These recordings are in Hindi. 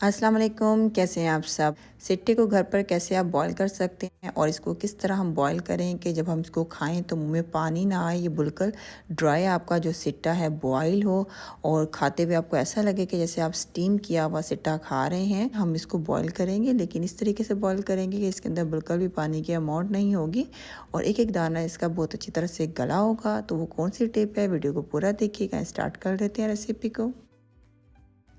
अस्सलाम वालेकुम, कैसे हैं आप सब। सिट्टे को घर पर कैसे आप बॉईल कर सकते हैं और इसको किस तरह हम बॉईल करें कि जब हम इसको खाएं तो मुंह में पानी ना आए, ये बिल्कुल ड्राई आपका जो सिट्टा है बॉईल हो और खाते हुए आपको ऐसा लगे कि जैसे आप स्टीम किया हुआ सिट्टा खा रहे हैं। हम इसको बॉईल करेंगे, लेकिन इस तरीके से बॉईल करेंगे कि इसके अंदर बिल्कुल भी पानी की अमाउंट नहीं होगी और एक एक दाना इसका बहुत अच्छी तरह से गला होगा। तो वो कौन सी टिप है, वीडियो को पूरा देखिएगा। स्टार्ट कर देते हैं रेसिपी को।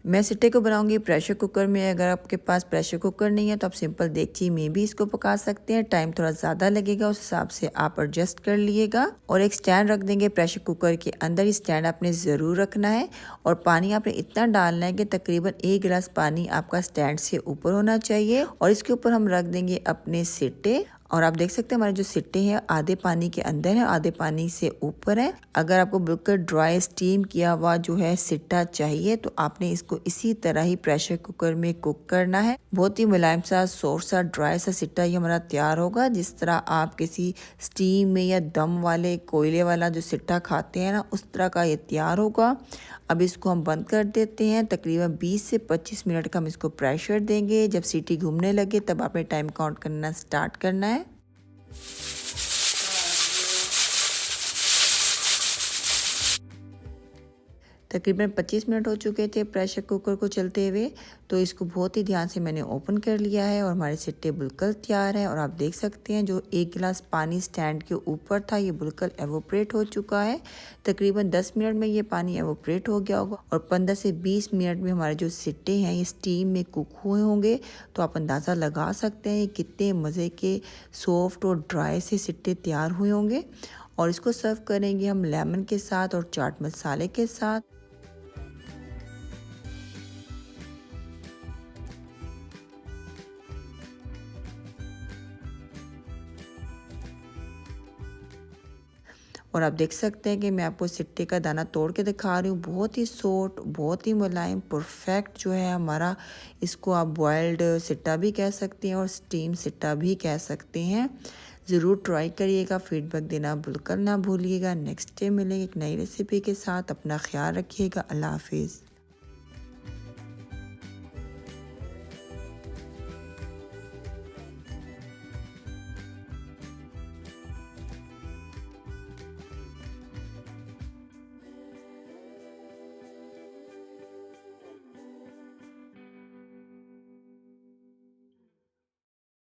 मैं सिट्टे को बनाऊंगी प्रेशर कुकर में। अगर आपके पास प्रेशर कुकर नहीं है तो आप सिंपल देगची में भी इसको पका सकते हैं। टाइम थोड़ा ज़्यादा लगेगा, उस हिसाब से आप एडजस्ट कर लिएगा। और एक स्टैंड रख देंगे प्रेशर कुकर के अंदर। ही स्टैंड आपने ज़रूर रखना है और पानी आपने इतना डालना है कि तकरीबन 1 गिलास पानी आपका स्टैंड से ऊपर होना चाहिए। और इसके ऊपर हम रख देंगे अपने सिट्टे। और आप देख सकते हैं हमारे जो सिट्टे हैं आधे पानी के अंदर है, आधे पानी से ऊपर है। अगर आपको बिल्कुल ड्राई स्टीम किया हुआ जो है सिट्टा चाहिए तो आपने इसको इसी तरह ही प्रेशर कुकर में कुक करना है। बहुत ही मुलायम सा, सॉफ्ट सा, ड्राई सा सिट्टा ये हमारा तैयार होगा। जिस तरह आप किसी स्टीम में या दम वाले कोयले वाला जो सिट्टा खाते हैं ना, उस तरह का ये तैयार होगा। अब इसको हम बंद कर देते हैं। तकरीबन 20 से 25 मिनट का हम इसको प्रेशर देंगे। जब सीटी घूमने लगे तब आपने टाइम काउंट करना स्टार्ट करना है। तकरीबन 25 मिनट हो चुके थे प्रेशर कुकर को चलते हुए, तो इसको बहुत ही ध्यान से मैंने ओपन कर लिया है और हमारे सिट्टे बिल्कुल तैयार है। और आप देख सकते हैं जो 1 गिलास पानी स्टैंड के ऊपर था ये बिल्कुल एवोपरेट हो चुका है। तकरीबन 10 मिनट में ये पानी एवोपरेट हो गया होगा और 15 से 20 मिनट में हमारे जो सिट्टे हैं ये स्टीम में कुक हुए होंगे। तो आप अंदाज़ा लगा सकते हैं कितने मज़े के सॉफ्ट और ड्राई से सिट्टे तैयार हुए होंगे। और इसको सर्व करेंगे हम लेमन के साथ और चाट मसाले के साथ। और आप देख सकते हैं कि मैं आपको सिट्टे का दाना तोड़ के दिखा रही हूँ। बहुत ही सॉफ्ट, बहुत ही मुलायम, परफेक्ट जो है हमारा। इसको आप बॉइल्ड सिट्टा भी कह सकते हैं और स्टीम सिट्टा भी कह सकते हैं। ज़रूर ट्राई करिएगा, फीडबैक देना बिल्कुल ना भूलिएगा। नेक्स्ट डे मिलेंगे एक नई रेसिपी के साथ। अपना ख्याल रखिएगा। अल्लाह हाफिज़।